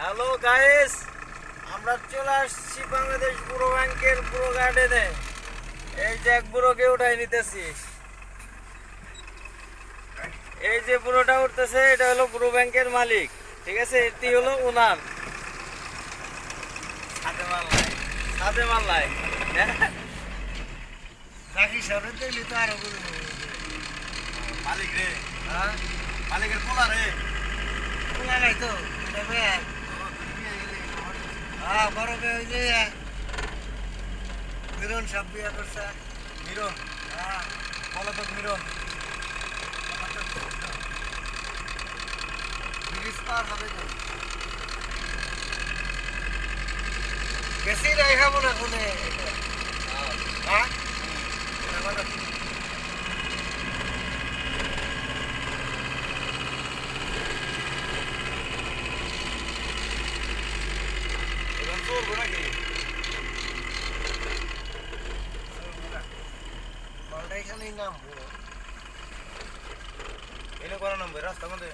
Hello guys, আমরা চলে আসছি বাংলাদেশ বুড়ো ব্যাংকের বুড়ো গার্ডেনে। এই যে এক বুড়োকে উঠাই নিতেছি। এই যে বুড়োটা উঠতেছে এটা হলো বুড়ো ব্যাংকের মালিক, ঠিক আছে। এটি হলো উনার সাথে মাল্লাই রাখি সামনে দেখলি তো আরো করে মালিক রে, হ্যাঁ মালিকের পোলা রে। খোলা নাই তো হ্যাঁ বড় মেয়ে ওই যে মিরন সব বিয়ে করছে। মিরন, হ্যাঁ পলাতক মিরন। ব্রিজ পার হবে তো বেশি নাই খাবো না কোনে হ্যাঁ এবার চলবো নাকি? বলটা এখানেই নামবো এনে করা নামবে রাস্তার মধ্যে।